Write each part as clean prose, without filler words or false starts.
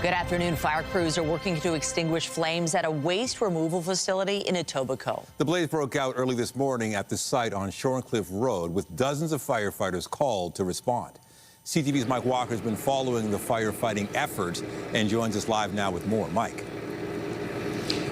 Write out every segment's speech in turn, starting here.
Good afternoon. Fire crews are working to extinguish flames at a waste removal facility in Etobicoke. The blaze broke out early this morning at the site on Shorncliffe Road, with dozens of firefighters called to respond. CTV's Mike Walker has been following the firefighting efforts and joins us live now with more. Mike.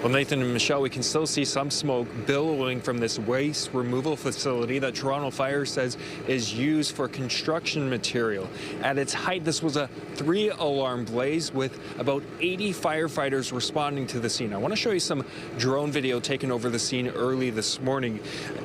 Well, Nathan and Michelle, we can still see some smoke billowing from this waste removal facility that Toronto Fire says is used for construction material. At its height, this was a 3-alarm blaze with about 80 firefighters responding to the scene. I want to show you some drone video taken over the scene early this morning.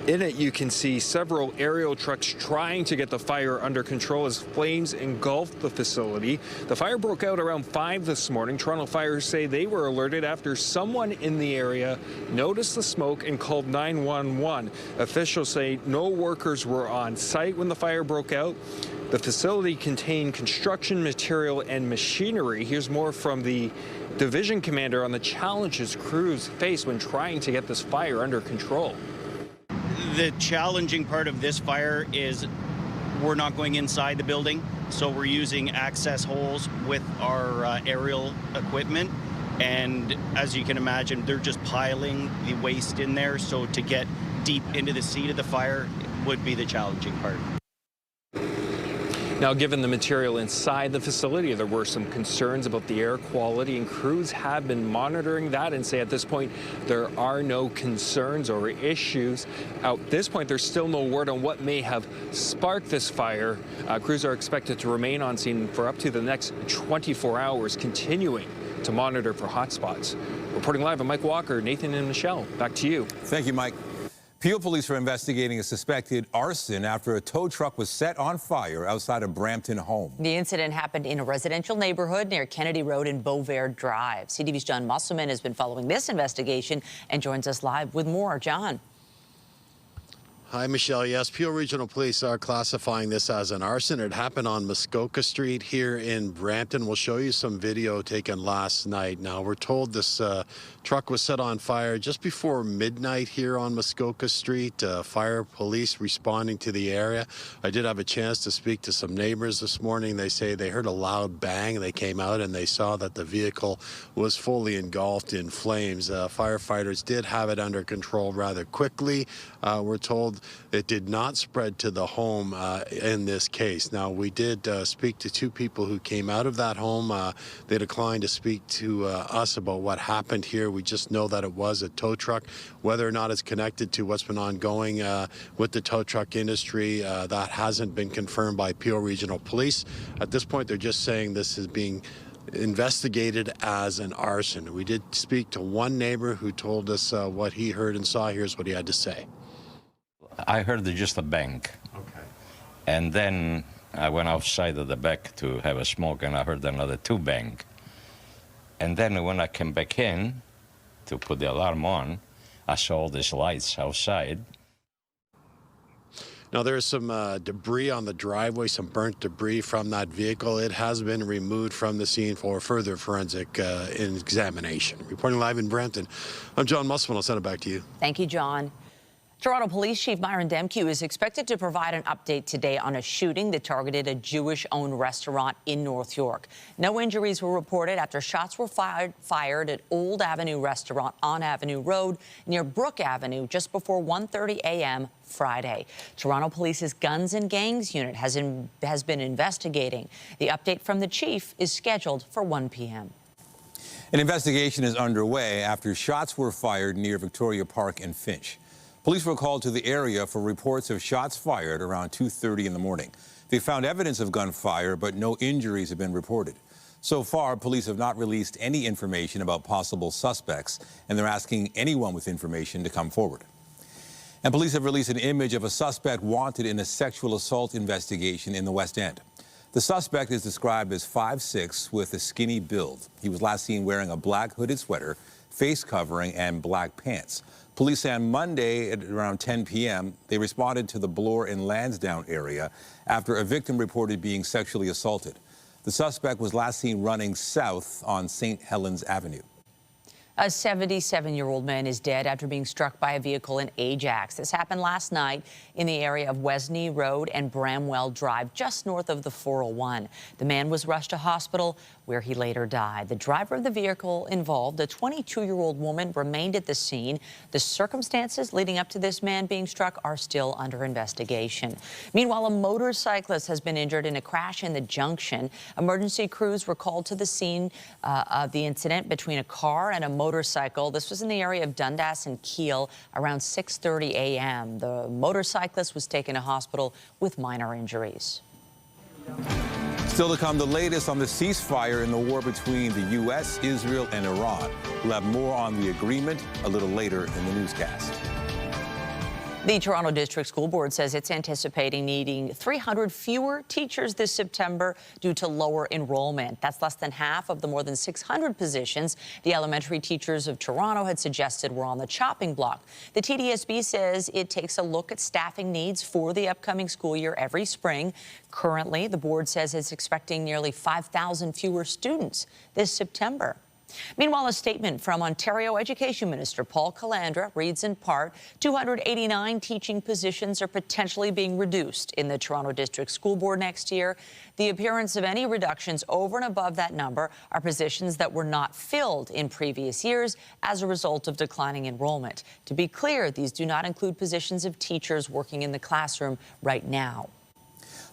In it, you can see several aerial trucks trying to get the fire under control as flames engulfed the facility. The fire broke out around 5 this morning. Toronto Fire say they were alerted after someone in the area noticed the smoke and called 911. Officials say no workers were on site when the fire broke out. The facility contained construction material and machinery. Here's more from the division commander on the challenges crews face when trying to get this fire under control. The challenging part of this fire is we're not going inside the building, so we're using access holes with our aerial equipment. And as you can imagine, they're just piling the waste in there. So to get deep into the seat of the fire would be the challenging part. Now, given the material inside the facility, there were some concerns about the air quality, and crews have been monitoring that and say at this point there are no concerns or issues. At this point, there's still no word on what may have sparked this fire. Crews are expected to remain on scene for up to the next 24 hours, continuing to monitor for hotspots. Reporting live, I'm Mike Walker. Nathan and Michelle, back to you. Thank you, Mike. Peel police are investigating a suspected arson after a tow truck was set on fire outside a Brampton home. The incident happened in a residential neighborhood near Kennedy Road and Beauvert Drive. CTV's John Musselman has been following this investigation and joins us live with more. John. Hi, Michelle. Yes, Peel Regional Police are classifying this as an arson. It happened on Muskoka Street here in Brampton. We'll show you some video taken last night. Now, we're told this truck was set on fire just before midnight here on Muskoka Street. Fire police responding to the area. I did have a chance to speak to some neighbors this morning. They say they heard a loud bang. They came out and they saw that the vehicle was fully engulfed in flames. Firefighters did have it under control rather quickly. We're told it did not spread to the home in this case. Now, we did speak to 2 people who came out of that home. They declined to speak to us about what happened here. We just know that it was a tow truck. Whether or not it's connected to what's been ongoing with the tow truck industry, that hasn't been confirmed by Peel Regional Police. At this point, they're just saying this is being investigated as an arson. We did speak to one neighbor who told us what he heard and saw. Here's what he had to say. I heard just a bang. Okay. And then I went outside of the back to have a smoke, and I heard another 2 bang. And then when I came back in to put the alarm on, I saw all these lights outside. Now, there's some debris on the driveway, some burnt debris from that vehicle. It has been removed from the scene for further forensic examination. Reporting live in Brampton, I'm John Musselman. I'll send it back to you. Thank you, John. Toronto Police Chief Myron Demke is expected to provide an update today on a shooting that targeted a Jewish-owned restaurant in North York. No injuries were reported after shots were fired at Old Avenue Restaurant on Avenue Road near Brook Avenue just before 1:30 a.m. Friday. Toronto Police's Guns and Gangs unit has been investigating. The update from the chief is scheduled for 1 p.m. An investigation is underway after shots were fired near Victoria Park and Finch. Police were called to the area for reports of shots fired around 2:30 in the morning. They found evidence of gunfire, but no injuries have been reported. So far, police have not released any information about possible suspects, and they're asking anyone with information to come forward. And police have released an image of a suspect wanted in a sexual assault investigation in the West End. The suspect is described as 5'6" with a skinny build. He was last seen wearing a black hooded sweater, face covering, and black pants. Police say on Monday at around 10 p.m., they responded to the Bloor and Lansdowne area after a victim reported being sexually assaulted. The suspect was last seen running south on St. Helens Avenue. A 77-year-old man is dead after being struck by a vehicle in Ajax. This happened last night in the area of Wesney Road and Bramwell Drive, just north of the 401. The man was rushed to hospital, where he later died. The driver of the vehicle involved, a 22-year-old woman, remained at the scene. The circumstances leading up to this man being struck are still under investigation. Meanwhile, a motorcyclist has been injured in a crash in the junction. Emergency crews were called to the scene of the incident between a car and a motorcycle. This was in the area of Dundas and Kiel around 6:30 a.m. The motorcyclist was taken to hospital with minor injuries. Still to come, the latest on the ceasefire in the war between the U.S., Israel, and Iran. We'll have more on the agreement a little later in the newscast. The Toronto District School Board says it's anticipating needing 300 fewer teachers this September due to lower enrollment. That's less than half of the more than 600 positions the elementary teachers of Toronto had suggested were on the chopping block. The TDSB says it takes a look at staffing needs for the upcoming school year every spring. Currently, the board says it's expecting nearly 5,000 fewer students this September. Meanwhile, a statement from Ontario Education Minister Paul Calandra reads in part, 289 teaching positions are potentially being reduced in the Toronto District School Board next year. The appearance of any reductions over and above that number are positions that were not filled in previous years as a result of declining enrollment. To be clear, these do not include positions of teachers working in the classroom right now.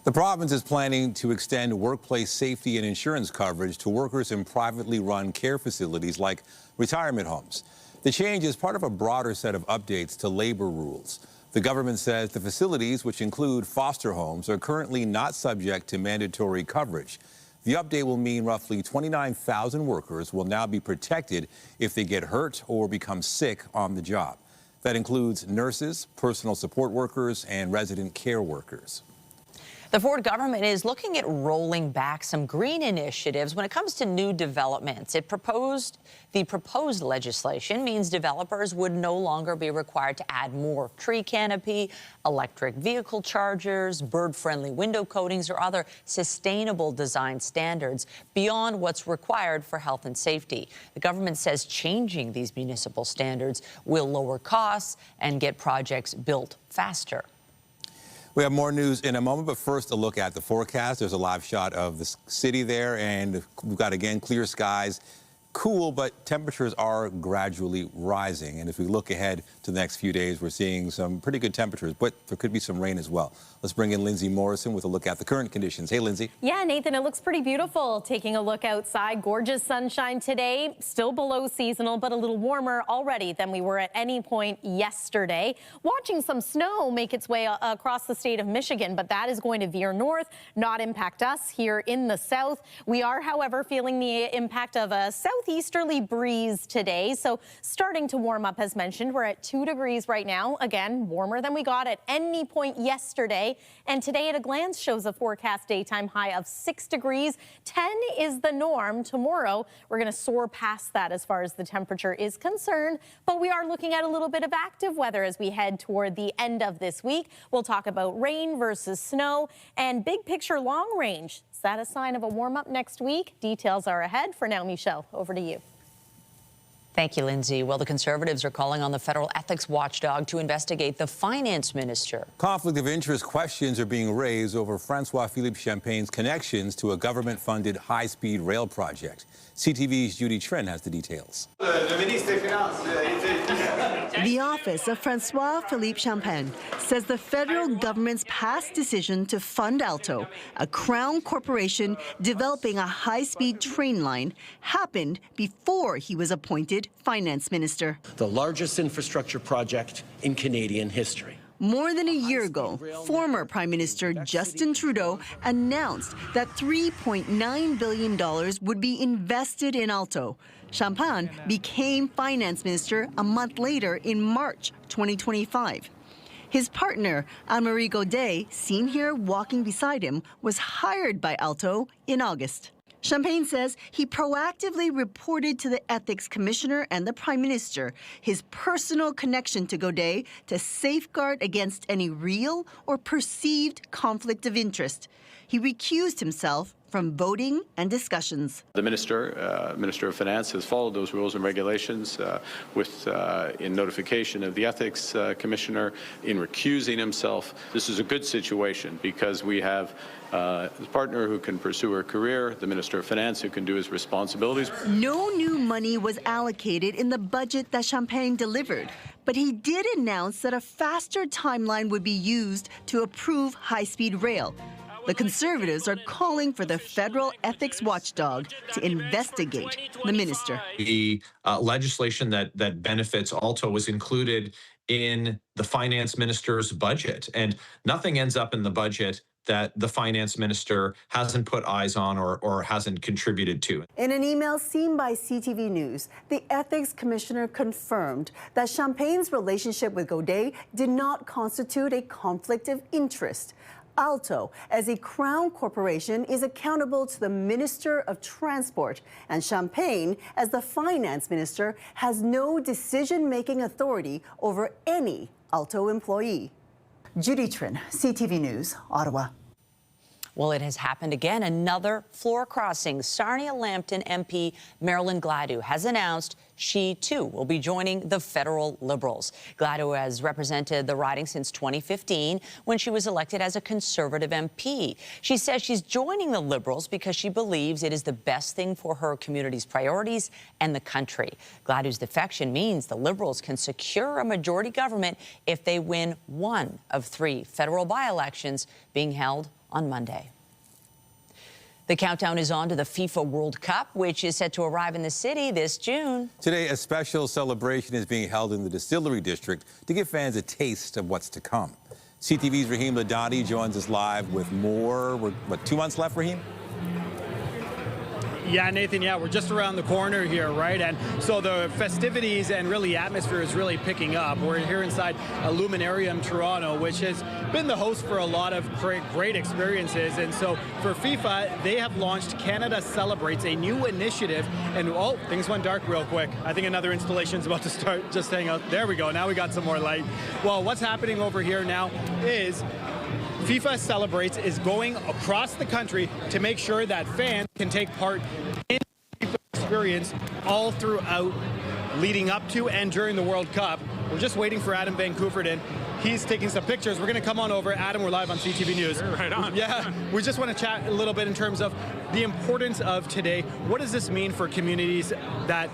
The province is planning to extend workplace safety and insurance coverage to workers in privately run care facilities like retirement homes. The change is part of a broader set of updates to labor rules. The government says the facilities, which include foster homes, are currently not subject to mandatory coverage. The update will mean roughly 29,000 workers will now be protected if they get hurt or become sick on the job. That includes nurses, personal support workers, and resident care workers. The Ford government is looking at rolling back some green initiatives when it comes to new developments. The proposed legislation means developers would no longer be required to add more tree canopy, electric vehicle chargers, bird-friendly window coatings, or other sustainable design standards beyond what's required for health and safety. The government says changing these municipal standards will lower costs and get projects built faster. We have more news in a moment, but first a look at the forecast. There's a live shot of the city there, and we've got, again, clear skies. Cool, but temperatures are gradually rising. And if we look ahead to the next few days, we're seeing some pretty good temperatures, but there could be some rain as well. Let's bring in Lindsay Morrison with a look at the current conditions. Hey, Lindsay. Yeah, Nathan, it looks pretty beautiful. Taking a look outside, gorgeous sunshine today, still below seasonal, but a little warmer already than we were at any point yesterday. Watching some snow make its way across the state of Michigan, but that is going to veer north, not impact us here in the south. We are, however, feeling the impact of a southeasterly breeze today, so starting to warm up as mentioned. We're at 2 degrees right now, again warmer than we got at any point yesterday, and today at a glance shows a forecast daytime high of 6 degrees. 10 is the norm. Tomorrow we're going to soar past that as far as the temperature is concerned, but we are looking at a little bit of active weather as we head toward the end of this week. We'll talk about rain versus snow and big picture long range. Is that a sign of a warm up next week? Details are ahead. For now, Michelle, over to you. Thank you, Lindsay. Well, the Conservatives are calling on the federal ethics watchdog to investigate the finance minister. Conflict of interest questions are being raised over Francois-Philippe Champagne's connections to a government-funded high-speed rail project. CTV's Judy Trin has the details. The office of Francois-Philippe Champagne says the federal government's past decision to fund Alto, a crown corporation developing a high-speed train line, happened before he was appointed finance minister. The largest infrastructure project in Canadian history. More than a year ago, former Prime Minister Justin Trudeau announced that $3.9 billion would be invested in Alto. Champagne became finance minister a month later in March 2025. His partner, Anne-Marie Godet, seen here walking beside him, was hired by Alto in August. Champagne says he proactively reported to the Ethics Commissioner and the Prime Minister his personal connection to Godet to safeguard against any real or perceived conflict of interest. He recused himself from from voting and discussions. The Minister of Finance has followed those rules and regulations in notification of the Ethics Commissioner, in recusing himself. This is a good situation because we have a partner who can pursue her career, the Minister of Finance who can do his responsibilities. No new money was allocated in the budget that Champagne delivered, but he did announce that a faster timeline would be used to approve high-speed rail. The Conservatives are calling for the federal ethics watchdog to investigate the minister. The legislation that benefits Alto was included in the finance minister's budget, and nothing ends up in the budget that the finance minister hasn't put eyes on or hasn't contributed to. In an email seen by CTV News, the ethics commissioner confirmed that Champagne's relationship with Godet did not constitute a conflict of interest. Alto, as a Crown corporation, is accountable to the Minister of Transport, and Champagne, as the finance minister, has no decision-making authority over any Alto employee. Judy Trin, CTV News, Ottawa. Well, it has happened again. Another floor crossing. Sarnia-Lambton MP Marilyn Gladue has announced she, too, will be joining the federal Liberals. Gladue has represented the riding since 2015 when she was elected as a Conservative MP. She says she's joining the Liberals because she believes it is the best thing for her community's priorities and the country. Gladue's defection means the Liberals can secure a majority government if they win one of 3 federal by-elections being held on Monday. The countdown is on to the FIFA World Cup, which is set to arrive in the city this June. Today, a special celebration is being held in the Distillery District to give fans a taste of what's to come. CTV's Raheem Ladani joins us live with more. We're, 2 months left, Raheem? Yeah, Nathan, we're just around the corner here, right? And so the festivities and really atmosphere is really picking up. We're here inside Luminarium Toronto, which has been the host for a lot of great experiences. And so for FIFA, they have launched Canada Celebrates, a new initiative. And oh, things went dark real quick. I think another installation is about to start. Just hang out. There we go. Now we got some more light. Well, what's happening over here now is FIFA Celebrates is going across the country to make sure that fans can take part in the FIFA experience all throughout, leading up to and during the World Cup. We're just waiting for Adam Van Koeverden. He's taking some pictures. We're going to come on over. Adam, we're live on CTV News. Right on. Yeah, we just want to chat a little bit in terms of the importance of today. What does this mean for communities that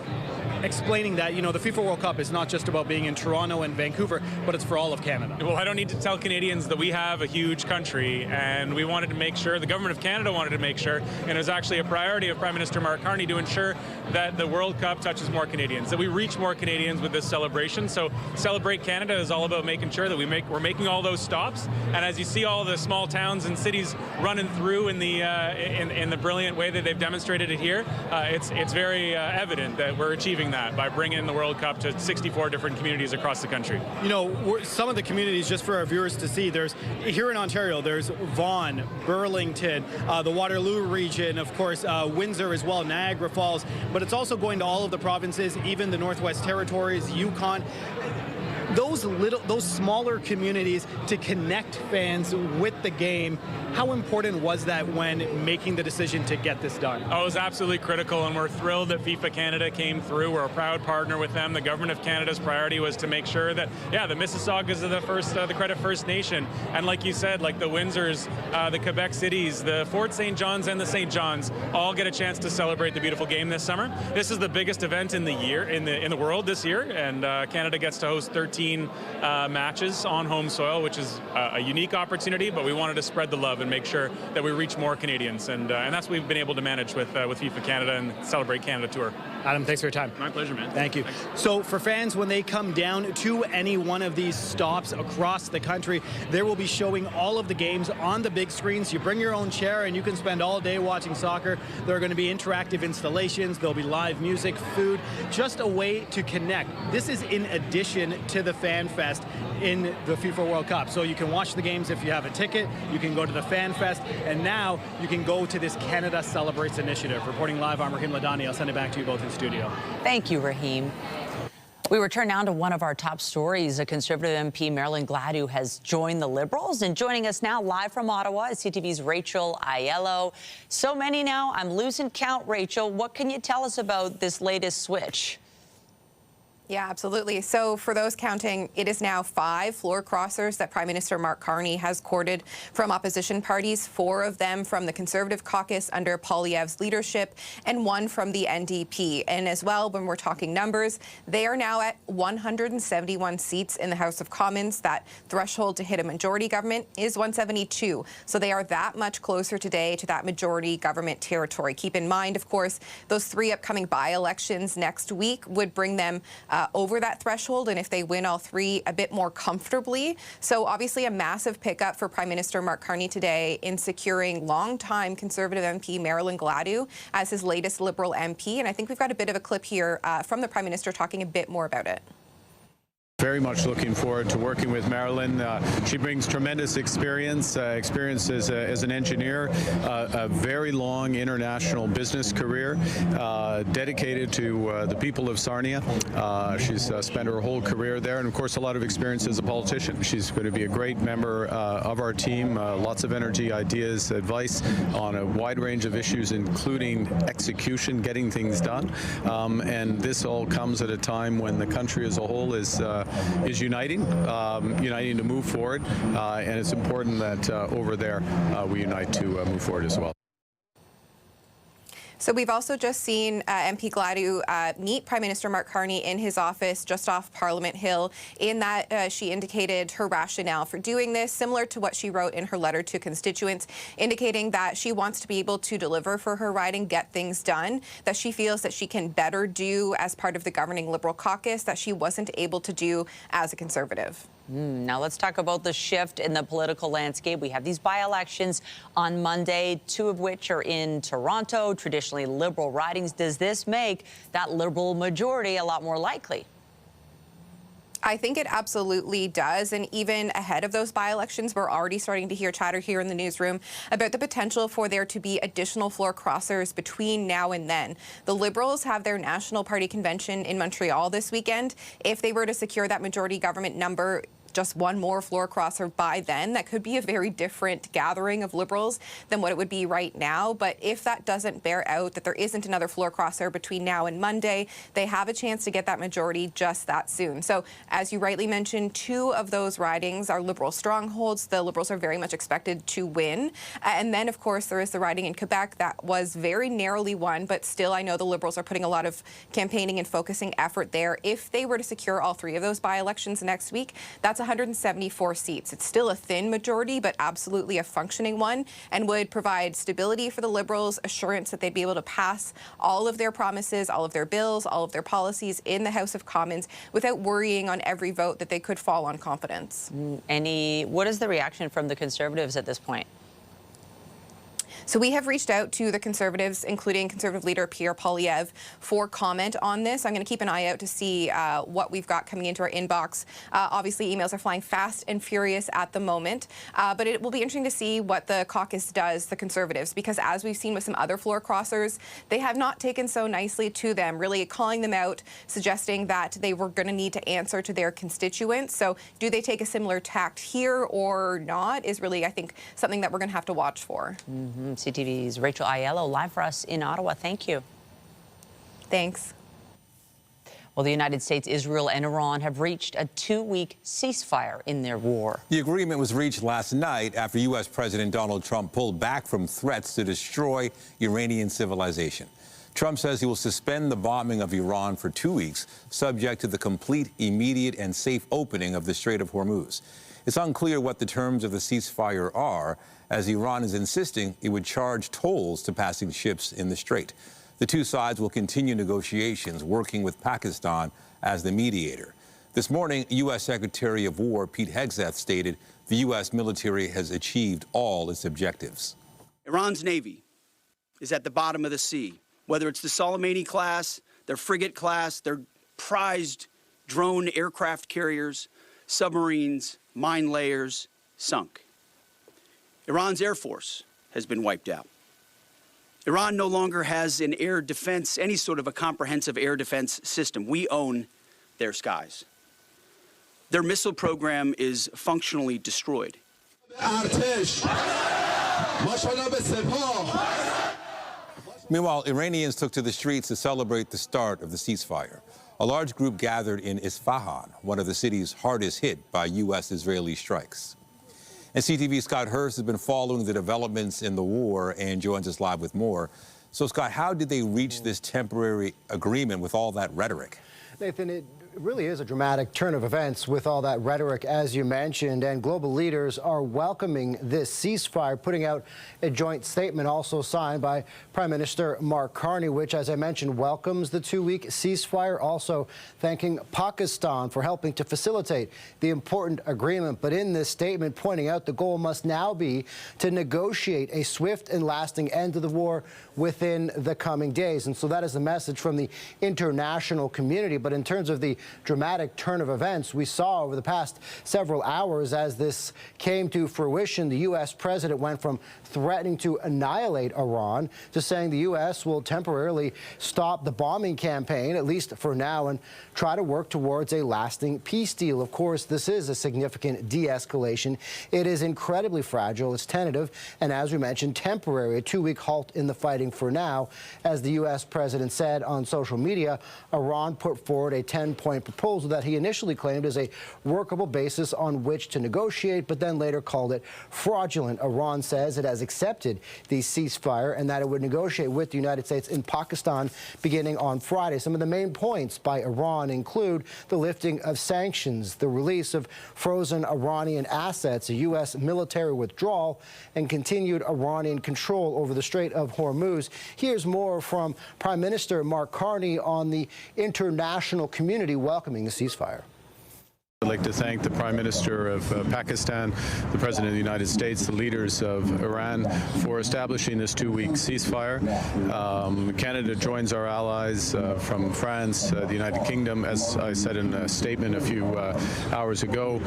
explaining that, the FIFA World Cup is not just about being in Toronto and Vancouver, but it's for all of Canada? Well, I don't need to tell Canadians that we have a huge country, and we wanted to make sure, the government of Canada wanted to make sure, and it was actually a priority of Prime Minister Mark Carney to ensure that the World Cup touches more Canadians, that we reach more Canadians with this celebration. So Celebrate Canada is all about making sure that we're making all those stops, and as you see all the small towns and cities running through in the brilliant way that they've demonstrated it here, it's very evident that we're achieving that by bringing the World Cup to 64 different communities across the country. Some of the communities, just for our viewers to see, there's here in Ontario, there's Vaughan, Burlington, the Waterloo region, of course, Windsor as well, Niagara Falls, but it's also going to all of the provinces, even the Northwest Territories, Yukon. Those smaller communities to connect fans with the game, how important was that when making the decision to get this done? Oh, it was absolutely critical, and we're thrilled that FIFA Canada came through. We're a proud partner with them. The government of Canada's priority was to make sure that, the Mississaugas are the Credit First Nation, and like you said, like the Windsors, the Quebec cities, the Fort St. John's and the St. John's all get a chance to celebrate the beautiful game this summer. This is the biggest event in the year, in the world this year, and Canada gets to host 13 matches on home soil, which is a unique opportunity, but we wanted to spread the love and make sure that we reach more Canadians, and that's what we've been able to manage with FIFA Canada and Celebrate Canada Tour. Adam, thanks for your time. My pleasure, man. Thank you. So for fans, when they come down to any one of these stops across the country, they will be showing all of the games on the big screens. You bring your own chair and you can spend all day watching soccer. There are going to be interactive installations. There'll be live music, food, just a way to connect. This is in addition to the Fan Fest in the FIFA World Cup. So you can watch the games if you have a ticket. You can go to the Fan Fest, and now you can go to this Canada Celebrates initiative. Reporting live, I'm Raheem Ladani. I'll send it back to you both in studio. Thank you, Raheem. We return now to one of our top stories. A Conservative MP, Marilyn Gladu, has joined the Liberals. And joining us now live from Ottawa is CTV's Rachel Aiello. So many now, I'm losing count. Rachel, what can you tell us about this latest switch? Yeah, absolutely. So for those counting, it is now 5 floor crossers that Prime Minister Mark Carney has courted from opposition parties, 4 of them from the Conservative caucus under Poilievre's leadership, and 1 from the NDP. And as well, when we're talking numbers, they are now at 171 seats in the House of Commons. That threshold to hit a majority government is 172. So they are that much closer today to that majority government territory. Keep in mind, of course, those 3 upcoming by-elections next week would bring them over that threshold, and if they win all 3, a bit more comfortably. So obviously a massive pickup for Prime Minister Mark Carney today in securing longtime Conservative MP Marilyn Gladu as his latest Liberal MP. And I think we've got a bit of a clip here from the Prime Minister talking a bit more about it. Very much looking forward to working with Marilyn. She brings tremendous experience as an engineer, a very long international business career, dedicated to the people of Sarnia. She's spent her whole career there, and of course a lot of experience as a politician. She's going to be a great member of our team, lots of energy, ideas, advice on a wide range of issues, including execution, getting things done. And this all comes at a time when the country as a whole is uniting to move forward, and it's important that over there we unite to move forward as well. So we've also just seen MP Gladu meet Prime Minister Mark Carney in his office just off Parliament Hill. In that, she indicated her rationale for doing this, similar to what she wrote in her letter to constituents, indicating that she wants to be able to deliver for her riding, get things done, that she feels that she can better do as part of the governing Liberal caucus that she wasn't able to do as a Conservative. Now let's talk about the shift in the political landscape. We have these by-elections on Monday, 2 of which are in Toronto, traditionally Liberal ridings. Does this make that Liberal majority a lot more likely? I think it absolutely does. And even ahead of those by-elections, we're already starting to hear chatter here in the newsroom about the potential for there to be additional floor crossers between now and then. The Liberals have their National Party convention in Montreal this weekend. If they were to secure that majority government number, just 1 more floor crosser by then, that could be a very different gathering of Liberals than what it would be right now. But if that doesn't bear out, that there isn't another floor crosser between now and Monday, they have a chance to get that majority just that soon. So as you rightly mentioned, 2 of those ridings are Liberal strongholds. The Liberals are very much expected to win. And then, of course, there is the riding in Quebec that was very narrowly won, but still I know the Liberals are putting a lot of campaigning and focusing effort there. If they were to secure all 3 of those by-elections next week, that's 174 seats. It's still a thin majority, but absolutely a functioning one, and would provide stability for the Liberals, assurance that they'd be able to pass all of their promises, all of their bills, all of their policies in the House of Commons without worrying on every vote that they could fall on confidence. What is the reaction from the Conservatives at this point? So we have reached out to the Conservatives, including Conservative leader Pierre Poilievre, for comment on this. I'm going to keep an eye out to see what we've got coming into our inbox. Obviously, emails are flying fast and furious at the moment, but it will be interesting to see what the caucus does, the Conservatives, because as we've seen with some other floor crossers, they have not taken so nicely to them, really calling them out, suggesting that they were going to need to answer to their constituents. So do they take a similar tact here or not is really, I think, something that we're going to have to watch for. CTV's Rachel Aiello live for us in Ottawa. Thank you. Thanks. Well, the United States, Israel, and Iran have reached a 2-week ceasefire in their war. The agreement was reached last night after U.S. President Donald Trump pulled back from threats to destroy Iranian civilization. Trump says he will suspend the bombing of Iran for 2 weeks, subject to the complete, immediate, and safe opening of the Strait of Hormuz. It's unclear what the terms of the ceasefire are, as Iran is insisting it would charge tolls to passing ships in the strait. The 2 sides will continue negotiations, working with Pakistan as the mediator. This morning, U.S. Secretary of War Pete Hegseth stated the U.S. military has achieved all its objectives. Iran's Navy is at the bottom of the sea, whether it's the Soleimani class, their frigate class, their prized drone aircraft carriers, submarines, mine layers, sunk. Iran's Air Force has been wiped out. Iran no longer has an air defense, any sort of a comprehensive air defense system. We own their skies. Their missile program is functionally destroyed. Meanwhile, Iranians took to the streets to celebrate the start of the ceasefire. A large group gathered in Isfahan, one of the cities hardest hit by U.S.-Israeli strikes. And CTV's Scott Hurst has been following the developments in the war and joins us live with more. So, Scott, how did they reach this temporary agreement with all that rhetoric? Nathan, it really is a dramatic turn of events with all that rhetoric, as you mentioned, and global leaders are welcoming this ceasefire, putting out a joint statement also signed by Prime Minister Mark Carney, which, as I mentioned, welcomes the two-week ceasefire, also thanking Pakistan for helping to facilitate the important agreement. But in this statement, pointing out the goal must now be to negotiate a swift and lasting end to the war within the coming days. And so that is the message from the international community. But in terms of the dramatic turn of events we saw over the past several hours as this came to fruition, the U.S. president went from threatening to annihilate Iran to saying the U.S. will temporarily stop the bombing campaign, at least for now, and try to work towards a lasting peace deal. Of course, this is a significant de-escalation. It is incredibly fragile. It's tentative, and as we mentioned, temporary, a two-week halt in the fighting for now. As the U.S. president said on social media, Iran put forward a 10-point proposal that he initially claimed as a workable basis on which to negotiate, but then later called it fraudulent. Iran says it has accepted the ceasefire and that it would negotiate with the United States in Pakistan beginning on Friday. Some of the main points by Iran include the lifting of sanctions, the release of frozen Iranian assets, a U.S. military withdrawal, and continued Iranian control over the Strait of Hormuz. Here's more from Prime Minister Mark Carney on the international community welcoming the ceasefire. I'd like to thank the Prime Minister of Pakistan, the President of the United States, the leaders of Iran for establishing this two-week ceasefire. Canada joins our allies from France, the United Kingdom, as I said in a statement a few hours ago,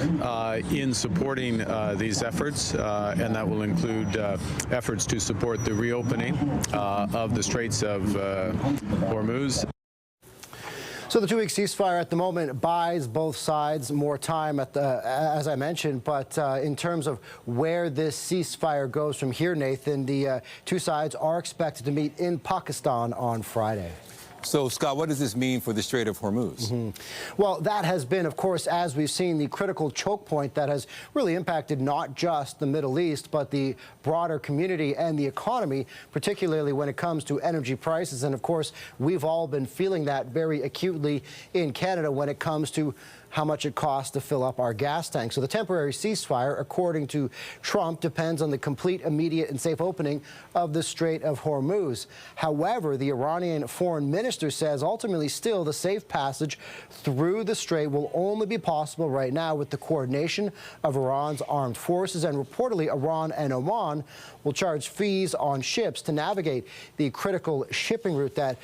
in supporting these efforts, and that will include efforts to support the reopening of the Straits of Hormuz. So the two-week ceasefire at the moment buys both sides more time, as I mentioned. But in terms of where this ceasefire goes from here, Nathan, the two sides are expected to meet in Pakistan on Friday. So, Scott, what does this mean for the Strait of Hormuz? Well, that has been, of course, as we've seen, the critical choke point that has really impacted not just the Middle East, but the broader community and the economy, particularly when it comes to energy prices. And, of course, we've all been feeling that very acutely in Canada when it comes to how much it costs to fill up our gas tanks. So the temporary ceasefire, according to Trump, depends on the complete, immediate and safe opening of the Strait of Hormuz. However, the Iranian foreign minister says ultimately still the safe passage through the strait will only be possible right now with the coordination of Iran's armed forces, and reportedly Iran and Oman will charge fees on ships to navigate the critical shipping route that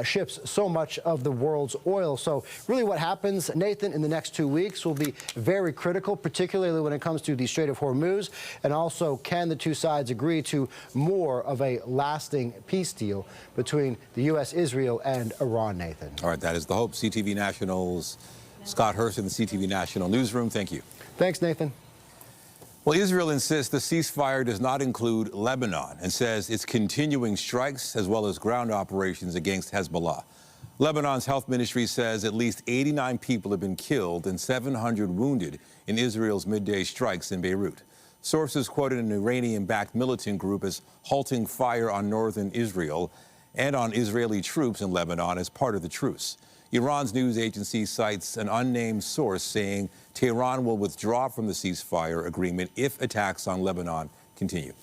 ships so much of the world's oil. So really what happens, Nathan, in the next 2 weeks will be very critical, particularly when it comes to the Strait of Hormuz, and also can the two sides agree to more of a lasting peace deal between the U.S., Israel, and Iran, Nathan. All right, that is the hope. CTV National's Scott Hurst in the CTV National Newsroom. Thank you. Thanks, Nathan. Well, Israel insists the ceasefire does not include Lebanon and says it's continuing strikes as well as ground operations against Hezbollah. Lebanon's health ministry says at least 89 people have been killed and 700 wounded in Israel's midday strikes in Beirut. Sources quoted an Iranian-backed militant group as halting fire on northern Israel and on Israeli troops in Lebanon as part of the truce. Iran's news agency cites an unnamed source saying Tehran will withdraw from the ceasefire agreement if attacks on Lebanon continue.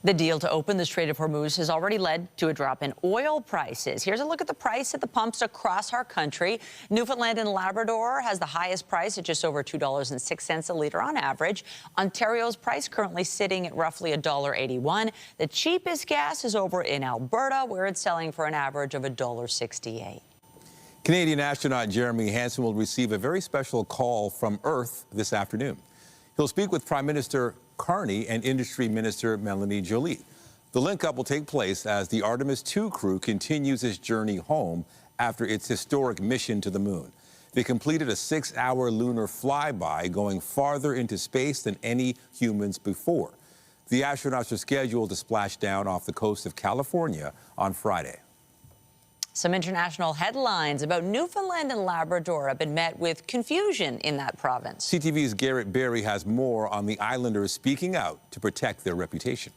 The deal to open the Strait of Hormuz has already led to a drop in oil prices. Here's a look at the price at the pumps across our country. Newfoundland and Labrador has the highest price at just over $2.06 a litre on average. Ontario's price currently sitting at roughly $1.81. The cheapest gas is over in Alberta, where it's selling for an average of $1.68. Canadian astronaut Jeremy Hansen will receive a very special call from Earth this afternoon. He'll speak with Prime Minister Carney and Industry Minister Melanie Joly. The link-up will take place as the Artemis II crew continues its journey home after its historic mission to the moon. They completed a 6-hour lunar flyby, going farther into space than any humans before. The astronauts are scheduled to splash down off the coast of California on Friday. Some international headlines about Newfoundland and Labrador have been met with confusion in that province. CTV's Garrett Berry has more on the islanders speaking out to protect their reputation.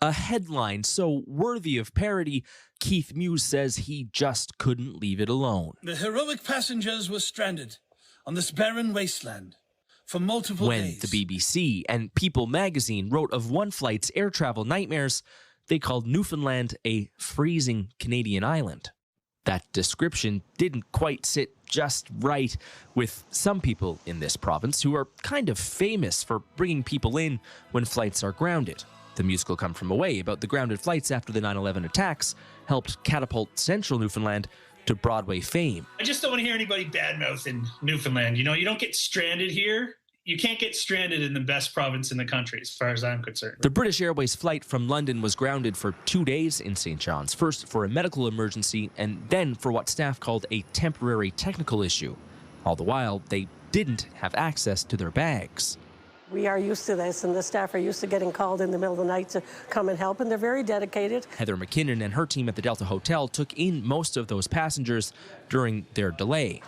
A headline so worthy of parody, Keith Muse says he just couldn't leave it alone. The heroic passengers were stranded on this barren wasteland for multiple days. When the BBC and People magazine wrote of one flight's air travel nightmares, they called Newfoundland a freezing Canadian island. That description didn't quite sit just right with some people in this province who are kind of famous for bringing people in when flights are grounded. The musical Come From Away about the grounded flights after the 9/11 attacks helped catapult central Newfoundland to Broadway fame. I just don't want to hear anybody badmouthing Newfoundland. You know, you don't get stranded here. You can't get stranded in the best province in the country, as far as I'm concerned. The British Airways flight from London was grounded for 2 days in St. John's, first for a medical emergency and then for what staff called a temporary technical issue. All the while, they didn't have access to their bags. We are used to this, and the staff are used to getting called in the middle of the night to come and help, and they're very dedicated. Heather McKinnon and her team at the Delta Hotel took in most of those passengers during their delay.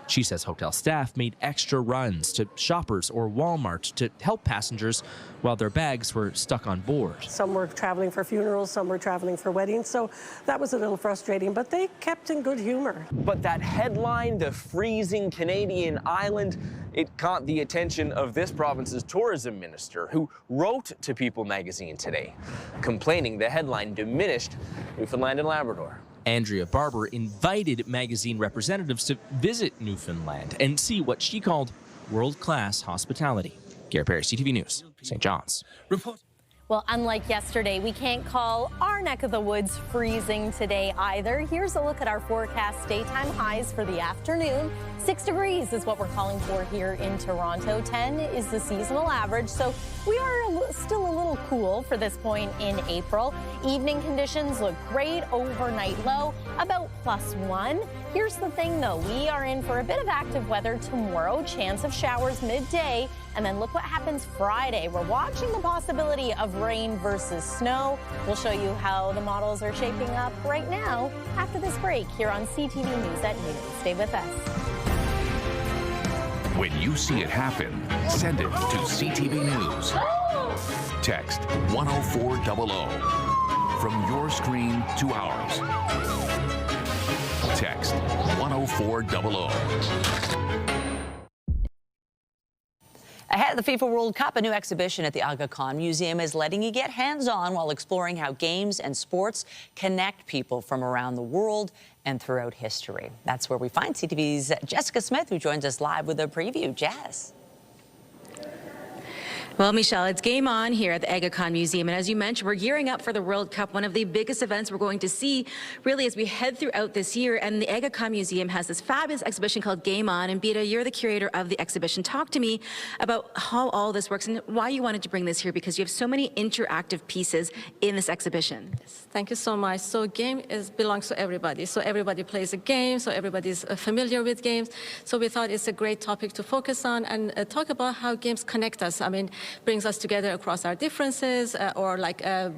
She says hotel staff made extra runs to Shoppers or Walmart to help passengers while their bags were stuck on board. Some were traveling for funerals, some were traveling for weddings, so that was a little frustrating, but they kept in good humor. But that headline, the freezing Canadian island, it caught the attention of this province's tourism minister, who wrote to People magazine today, complaining the headline diminished Newfoundland and Labrador. Andrea Barber invited magazine representatives to visit Newfoundland and see what she called world-class hospitality. Garrett Perry, CTV News, St. John's. Well, unlike yesterday, we can't call our neck of the woods freezing today either. Here's a look at our forecast daytime highs for the afternoon. 6 degrees is what we're calling for here in Toronto. 10 is the seasonal average, so we are still a little cool for this point in April. Evening conditions look great. Overnight low about +1. Here's the thing, though. We are in for a bit of active weather tomorrow. Chance of showers midday. And then look what happens Friday. We're watching the possibility of rain versus snow. We'll show you how the models are shaping up right now after this break here on CTV News at noon. Stay with us. When you see it happen, send it to CTV News. Text 10400 from your screen to ours. Text 10400. Ahead of the FIFA World Cup, a new exhibition at the Ajax Museum is letting you get hands-on while exploring how games and sports connect people from around the world and throughout history. That's where we find CTV's Jessica Smith, who joins us live with a preview. Jess. Well, Michelle, it's game on here at the Ajax Museum. And as you mentioned, we're gearing up for the World Cup, one of the biggest events we're going to see really as we head throughout this year. And the Ajax Museum has this fabulous exhibition called Game On. And Bita, you're the curator of the exhibition. Talk to me about how all this works and why you wanted to bring this here, because you have so many interactive pieces in this exhibition. Thank you so much. So game belongs to everybody. So everybody plays a game, so everybody's familiar with games. So we thought it's a great topic to focus on and talk about how games connect us. I mean, brings us together across our differences or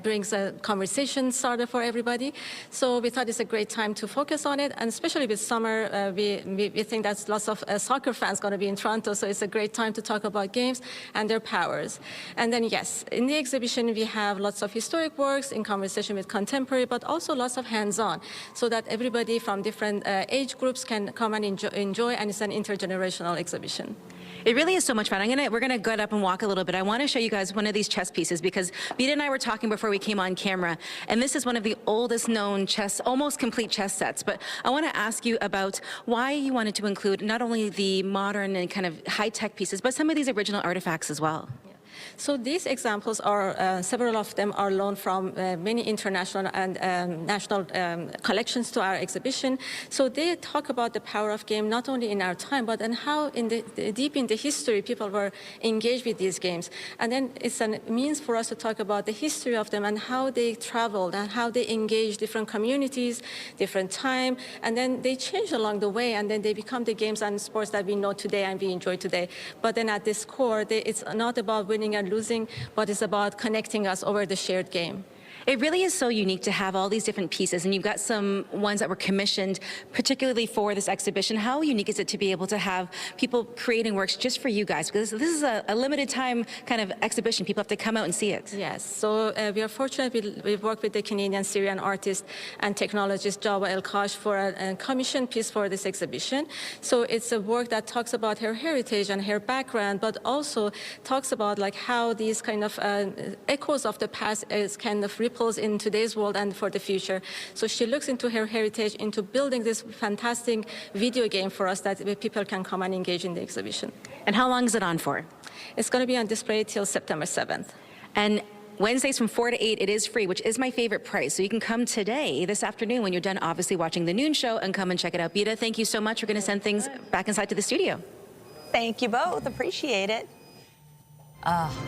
brings a conversation starter for everybody. So we thought it's a great time to focus on it. And especially with summer, we think that lots of soccer fans going to be in Toronto. So it's a great time to talk about games and their powers. And then, yes, in the exhibition, we have lots of historic works in conversation with contemporary, but also lots of hands-on, so that everybody from different age groups can come and enjoy, and it's an intergenerational exhibition. It really is so much fun. We're gonna get up and walk a little bit. I want to show you guys one of these chess pieces, because Bita and I were talking before we came on camera, and this is one of the oldest known chess, almost complete chess sets. But I want to ask you about why you wanted to include not only the modern and kind of high-tech pieces, but some of these original artifacts as well. So these examples are, several of them are loaned from many international and national collections to our exhibition. So they talk about the power of game not only in our time, but in how deep in the history people were engaged with these games. And then it's a means for us to talk about the history of them and how they traveled and how they engaged different communities, different time, and then they change along the way, and then they become the games and sports that we know today and we enjoy today. But then at this core, it's not about winning and losing, but it's about connecting us over the shared game. It really is so unique to have all these different pieces, and you've got some ones that were commissioned particularly for this exhibition. How unique is it to be able to have people creating works just for you guys? Because this is a limited time kind of exhibition. People have to come out and see it. Yes, so we are fortunate. We've worked with the Canadian Syrian artist and technologist Jawa El-Kash for a commissioned piece for this exhibition. So it's a work that talks about her heritage and her background, but also talks about like how these kind of echoes of the past is kind of ripples in today's world and for the future. So she looks into her heritage, into building this fantastic video game for us that people can come and engage in the exhibition. And how long is it on for? It's going to be on display till September 7th. And Wednesdays from 4 to 8, it is free, which is my favorite price. So you can come today, this afternoon, when you're done obviously watching the noon show, and come and check it out. Bita, thank you so much. We're going to send things back inside to the studio. Thank you both. Appreciate it.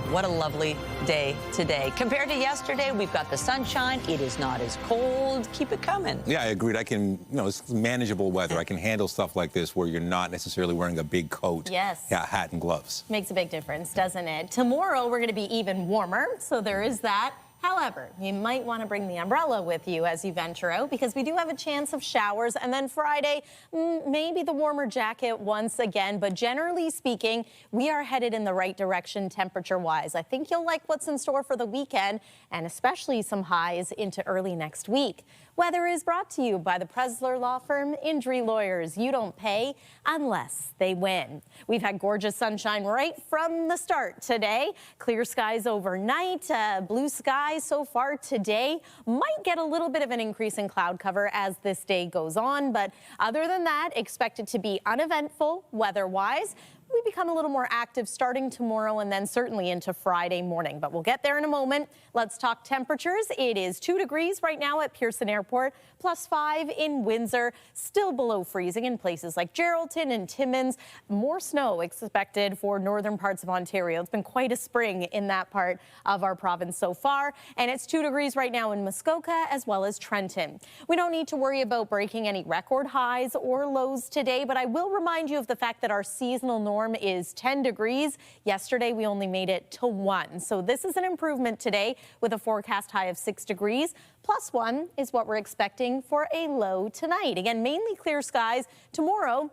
What a lovely day today. Compared to yesterday, we've got the sunshine. It is not as cold. Keep it coming. Yeah, I agreed. I can, it's manageable weather. I can handle stuff like this where you're not necessarily wearing a big coat. Yes. Yeah, hat and gloves. Makes a big difference, doesn't it? Tomorrow, we're going to be even warmer, so there is that. However, you might want to bring the umbrella with you as you venture out, because we do have a chance of showers. And then Friday, maybe the warmer jacket once again. But generally speaking, we are headed in the right direction temperature-wise. I think you'll like what's in store for the weekend, and especially some highs into early next week. Weather is brought to you by the Presler Law Firm. Injury lawyers, you don't pay unless they win. We've had gorgeous sunshine right from the start today. Clear skies overnight, blue skies so far today. Might get a little bit of an increase in cloud cover as this day goes on, but other than that, expect it to be uneventful weather-wise. We become a little more active starting tomorrow and then certainly into Friday morning. But we'll get there in a moment. Let's talk temperatures. It is 2 degrees right now at Pearson Airport, +5 in Windsor, still below freezing in places like Geraldton and Timmins. More snow expected for northern parts of Ontario. It's been quite a spring in that part of our province so far. And it's 2 degrees right now in Muskoka as well as Trenton. We don't need to worry about breaking any record highs or lows today, but I will remind you of the fact that our seasonal norm is 10 degrees. Yesterday, we only made it to 1. So this is an improvement today with a forecast high of 6 degrees. +1 is what we're expecting for a low tonight. Again, mainly clear skies tomorrow.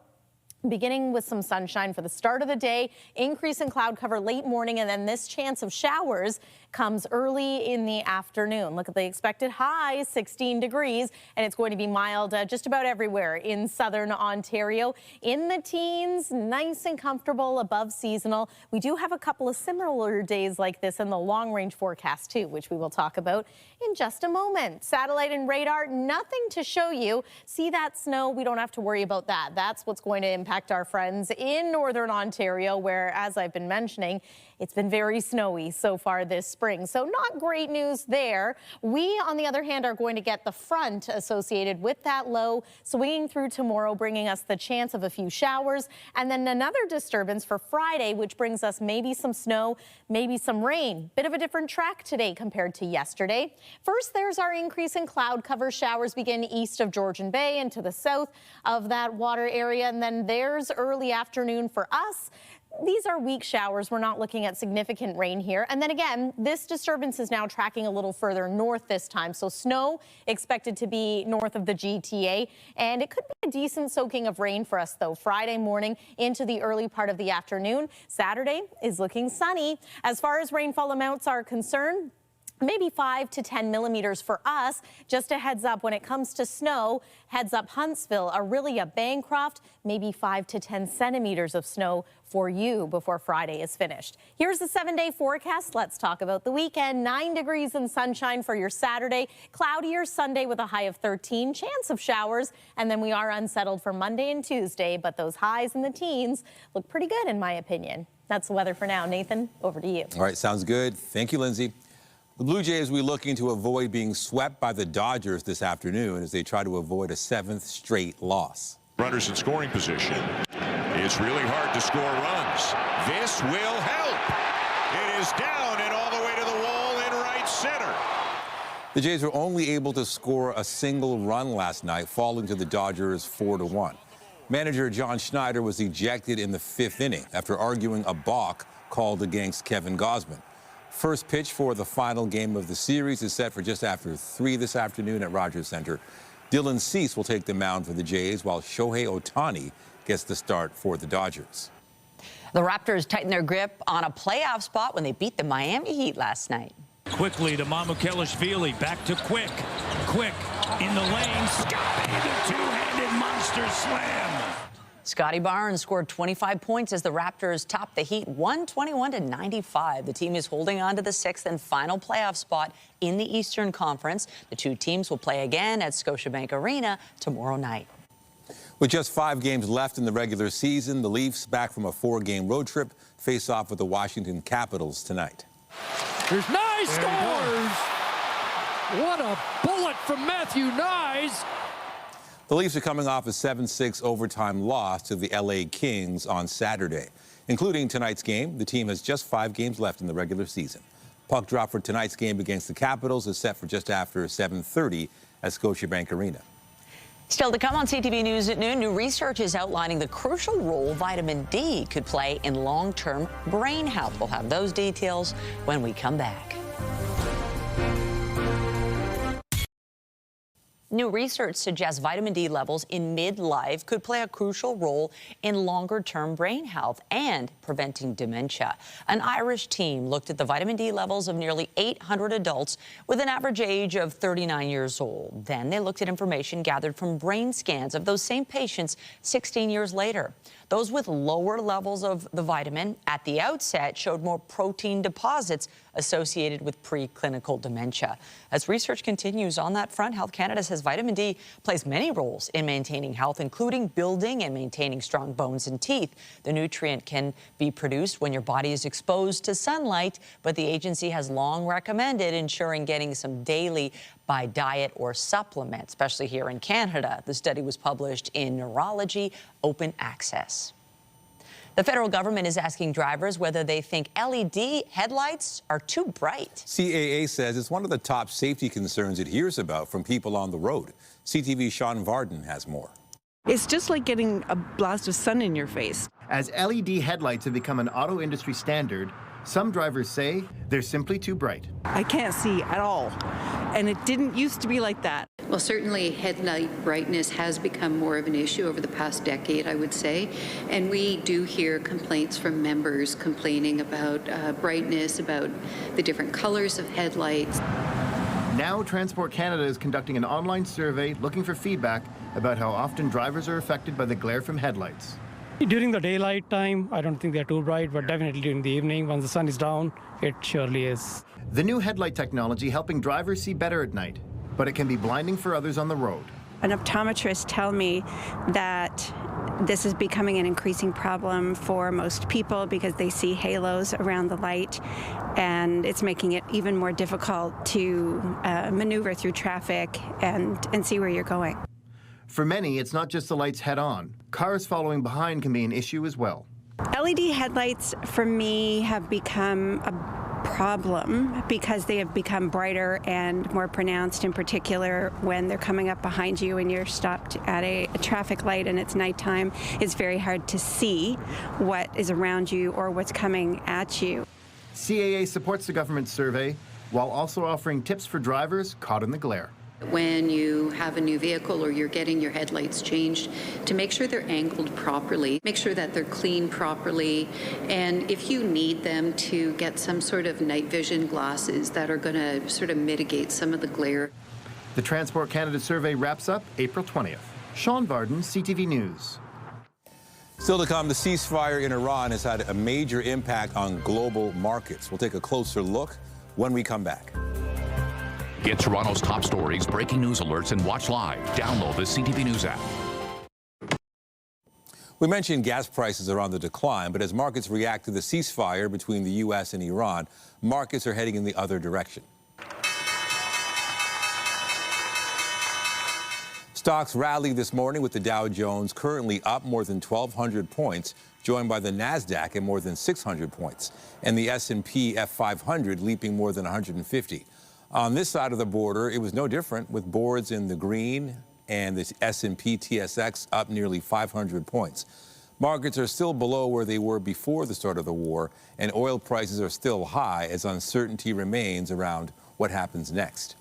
Beginning with some sunshine for the start of the day, increase in cloud cover late morning, and then this chance of showers comes early in the afternoon. Look at the expected high, 16 degrees, and it's going to be mild just about everywhere in southern Ontario. In the teens, nice and comfortable, above seasonal. We do have a couple of similar days like this in the long-range forecast too, which we will talk about in just a moment. Satellite and radar, nothing to show you. See that snow? We don't have to worry about that. That's what's going to impact our friends in northern Ontario, where, as I've been mentioning, it's been very snowy so far this spring. So not great news there. We, on the other hand, are going to get the front associated with that low swinging through tomorrow, bringing us the chance of a few showers. And then another disturbance for Friday, which brings us maybe some snow, maybe some rain. Bit of a different track today compared to yesterday. First, there's our increase in cloud cover. Showers begin east of Georgian Bay and to the south of that water area. And then there's early afternoon for us. These are weak showers. We're not looking at significant rain here. And then again, this disturbance is now tracking a little further north this time. So snow expected to be north of the GTA. And it could be a decent soaking of rain for us, though, Friday morning into the early part of the afternoon. Saturday is looking sunny. As far as rainfall amounts are concerned, maybe 5 to 10 millimeters for us. Just a heads up when it comes to snow, heads up Huntsville, Aurelia, Bancroft, maybe 5 to 10 centimeters of snow for you before Friday is finished. Here's the 7-day forecast. Let's talk about the weekend. 9 degrees and sunshine for your Saturday. Cloudier Sunday with a high of 13. Chance of showers. And then we are unsettled for Monday and Tuesday, but those highs in the teens look pretty good in my opinion. That's the weather for now. Nathan, over to you. All right, sounds good. Thank you, Lindsay. The Blue Jays will be looking to avoid being swept by the Dodgers this afternoon as they try to avoid a 7th straight loss. Runners in scoring position. It's really hard to score runs. This will help. It is down and all the way to the wall in right center. The Jays were only able to score a single run last night, falling to the Dodgers 4-1. Manager John Schneider was ejected in the 5th inning after arguing a balk called against Kevin Gausman. First pitch for the final game of the series is set for just after 3 this afternoon at Rogers Center. Dylan Cease will take the mound for the Jays, while Shohei Ohtani gets the start for the Dodgers. The Raptors tightened their grip on a playoff spot when they beat the Miami Heat last night. Quickly to Mamukelashvili, back to Quick. Quick in the lane, Scotty, the two-handed monster slam. Scotty Barnes scored 25 points as the Raptors topped the Heat 121-95. The team is holding on to the 6th and final playoff spot in the Eastern Conference. The two teams will play again at Scotiabank Arena tomorrow night. With just 5 games left in the regular season, the Leafs, back from a 4-game road trip, face off with the Washington Capitals tonight. There's Nye scores! What a bullet from Matthew Nyes! The Leafs are coming off a 7-6 overtime loss to the LA Kings on Saturday. Including tonight's game, the team has just 5 games left in the regular season. Puck drop for tonight's game against the Capitals is set for just after 7:30 at Scotiabank Arena. Still to come on CTV News at noon, new research is outlining the crucial role vitamin D could play in long-term brain health. We'll have those details when we come back. New research suggests vitamin D levels in midlife could play a crucial role in longer-term brain health and preventing dementia. An Irish team looked at the vitamin D levels of nearly 800 adults with an average age of 39 years old. Then they looked at information gathered from brain scans of those same patients 16 years later. Those with lower levels of the vitamin at the outset showed more protein deposits associated with preclinical dementia. As research continues on that front, Health Canada says vitamin D plays many roles in maintaining health, including building and maintaining strong bones and teeth. The nutrient can be produced when your body is exposed to sunlight, but the agency has long recommended ensuring getting some daily by diet or supplement, especially here in Canada. The study was published in Neurology Open Access. The federal government is asking drivers whether they think LED headlights are too bright. CAA says it's one of the top safety concerns it hears about from people on the road. CTV's Sean Varden has more. It's just like getting a blast of sun in your face. As LED headlights have become an auto industry standard, some drivers say they're simply too bright. I can't see at all, and it didn't used to be like that. Well, certainly headlight brightness has become more of an issue over the past decade, I would say, and we do hear complaints from members complaining about brightness, about the different colors of headlights. Now Transport Canada is conducting an online survey looking for feedback about how often drivers are affected by the glare from headlights. During the daylight time, I don't think they're too bright, but definitely during the evening, once the sun is down, it surely is. The new headlight technology helping drivers see better at night, but it can be blinding for others on the road. An optometrist tell me that this is becoming an increasing problem for most people because they see halos around the light, and it's making it even more difficult to maneuver through traffic and see where you're going. For many, it's not just the lights head-on. Cars following behind can be an issue as well. LED headlights, for me, have become a problem because they have become brighter and more pronounced, in particular when they're coming up behind you and you're stopped at a traffic light and it's nighttime. It's very hard to see what is around you or what's coming at you. CAA supports the government survey while also offering tips for drivers caught in the glare. When you have a new vehicle or you're getting your headlights changed, to make sure they're angled properly, make sure that they're cleaned properly, and if you need them, to get some sort of night vision glasses that are going to sort of mitigate some of the glare. The Transport Canada survey wraps up April 20th. Sean Varden, CTV News. Still to come, the ceasefire in Iran has had a major impact on global markets. We'll take a closer look when we come back. Get Toronto's top stories, breaking news alerts, and watch live. Download the CTV News app. We mentioned gas prices are on the decline, but as markets react to the ceasefire between the U.S. and Iran, markets are heading in the other direction. Stocks rallied this morning with the Dow Jones currently up more than 1,200 points, joined by the Nasdaq at more than 600 points, and the S&P F500 leaping more than 150. On this side of the border, it was no different, with boards in the green and the S&P TSX up nearly 500 points. Markets are still below where they were before the start of the war, and oil prices are still high as uncertainty remains around what happens next.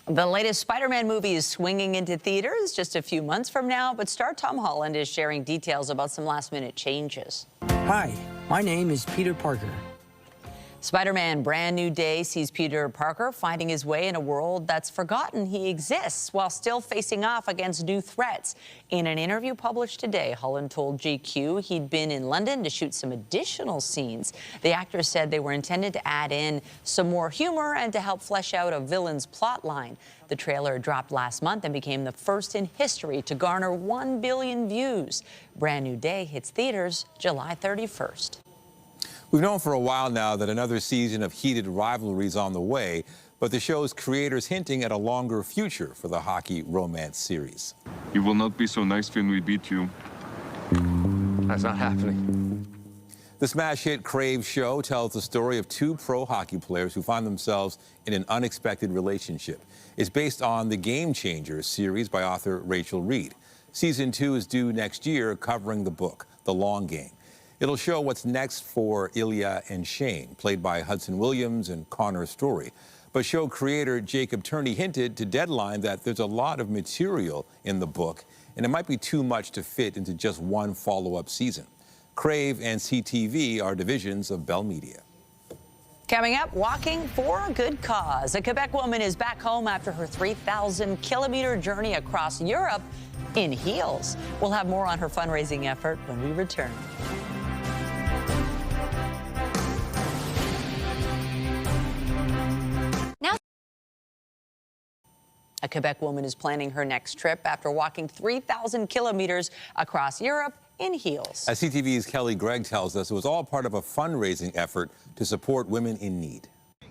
The latest Spider-Man movie is swinging into theaters just a few months from now, but star Tom Holland is sharing details about some last-minute changes. Hi, my name is Peter Parker. Spider-Man Brand New Day sees Peter Parker finding his way in a world that's forgotten he exists while still facing off against new threats. In an interview published today, Holland told GQ he'd been in London to shoot some additional scenes. The actor said they were intended to add in some more humor and to help flesh out a villain's plot line. The trailer dropped last month and became the first in history to garner 1 billion views. Brand New Day hits theaters July 31st. We've known for a while now that another season of heated rivalry is on the way, but the show's creators hinting at a longer future for the hockey romance series. You will not be so nice when we beat you. That's not happening. The smash hit Crave show tells the story of two pro hockey players who find themselves in an unexpected relationship. It's based on the Game Changers series by author Rachel Reed. Season 2 is due next year, covering the book, The Long Game. It'll show what's next for Ilya and Shane, played by Hudson Williams and Connor Story. But show creator Jacob Turney hinted to Deadline that there's a lot of material in the book, and it might be too much to fit into just one follow-up season. Crave and CTV are divisions of Bell Media. Coming up, walking for a good cause. A Quebec woman is back home after her 3,000-kilometer journey across Europe in heels. We'll have more on her fundraising effort when we return. A Quebec woman is planning her next trip after walking 3,000 kilometers across Europe in heels. As CTV's Kelly Gregg tells us, it was all part of a fundraising effort to support women in need.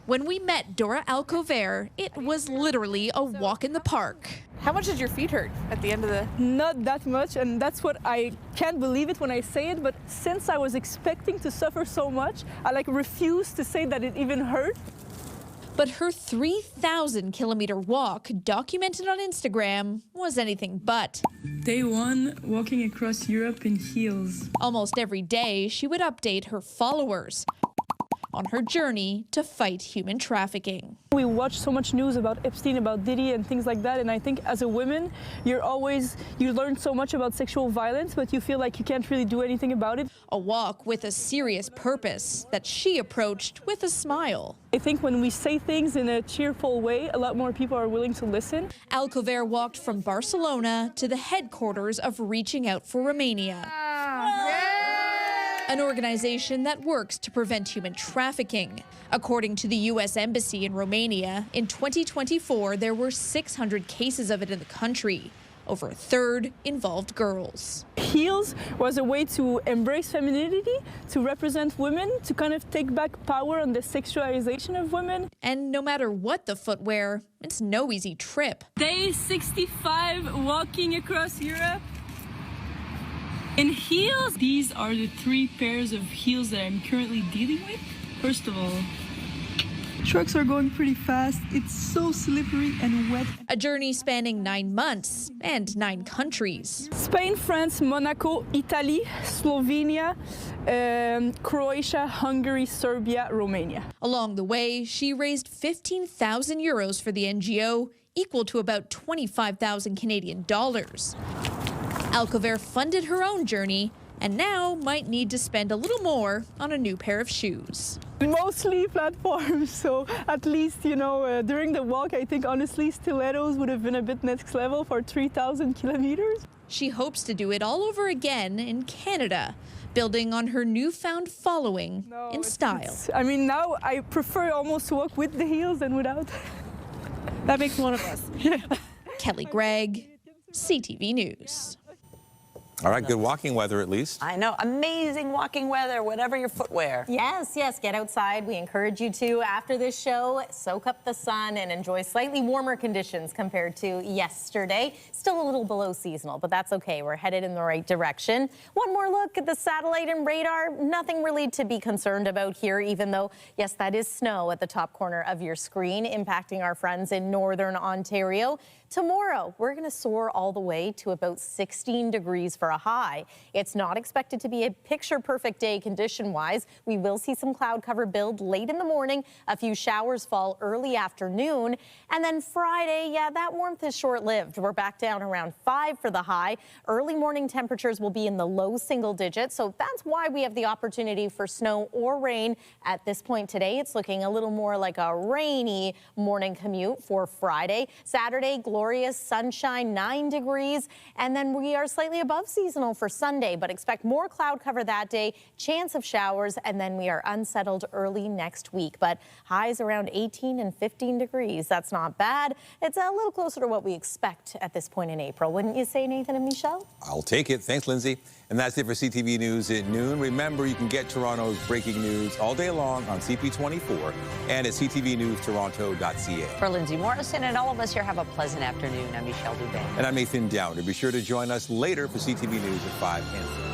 When we met Dora Alcover, it was literally a walk in the park. How much did your feet hurt at the end of the... Not that much, and that's what I can't believe it when I say it, but since I was expecting to suffer so much, I refuse to say that it even hurt. But her 3,000-kilometer walk, documented on Instagram, was anything but. Day one, walking across Europe in heels. Almost every day, she would update her followers on her journey to fight human trafficking. We watch so much news about Epstein, about Diddy and things like that, and I think as a woman, you learn so much about sexual violence, but you feel like you can't really do anything about it. A walk with a serious purpose that she approached with a smile. I think when we say things in a cheerful way, a lot more people are willing to listen. Alcover walked from Barcelona to the headquarters of Reaching Out for Romania. An organization that works to prevent human trafficking. According to the U.S. Embassy in Romania, in 2024, there were 600 cases of it in the country. Over a third involved girls. Heels was a way to embrace femininity, to represent women, to kind of take back power on the sexualization of women. And no matter what the footwear, it's no easy trip. Day 65, walking across Europe. In heels, these are the 3 pairs of heels that I'm currently dealing with. First of all, trucks are going pretty fast. It's so slippery and wet. A journey spanning 9 months and 9 countries. Spain, France, Monaco, Italy, Slovenia, Croatia, Hungary, Serbia, Romania. Along the way, she raised 15,000 euros for the NGO, equal to about 25,000 Canadian dollars. Alcover funded her own journey and now might need to spend a little more on a new pair of shoes. Mostly platforms, so at least, during the walk, I think honestly stilettos would have been a bit next level for 3,000 kilometers. She hopes to do it all over again in Canada, building on her newfound following in style. Now I prefer almost to walk with the heels than without. That makes one of us. Kelly Gregg, CTV News. All right, good walking weather at least. I know, amazing walking weather, whatever your footwear. Yes, get outside. We encourage you to, after this show, soak up the sun and enjoy slightly warmer conditions compared to yesterday. Still a little below seasonal, but that's okay. We're headed in the right direction. One more look at the satellite and radar. Nothing really to be concerned about here, even though, yes, that is snow at the top corner of your screen, impacting our friends in northern Ontario. Tomorrow, we're going to soar all the way to about 16 degrees for a high. It's not expected to be a picture-perfect day condition-wise. We will see some cloud cover build late in the morning. A few showers fall early afternoon. And then Friday, that warmth is short-lived. We're back down around 5 for the high. Early morning temperatures will be in the low single digits, so that's why we have the opportunity for snow or rain. At this point today, it's looking a little more like a rainy morning commute for Friday. Saturday, glorious sunshine, 9 degrees, and then we are slightly above seasonal for Sunday, but expect more cloud cover that day, chance of showers, and then we are unsettled early next week. But highs around 18 and 15 degrees. That's not bad. It's a little closer to what we expect at this point in April, wouldn't you say, Nathan and Michelle? I'll take it. Thanks, Lindsay. And that's it for CTV News at noon. Remember, you can get Toronto's breaking news all day long on CP24 and at ctvnewstoronto.ca. For Lindsay Morrison and all of us here, have a pleasant afternoon. I'm Michelle Dubé. And I'm Nathan Downer. Be sure to join us later for CTV News at 5 and 6.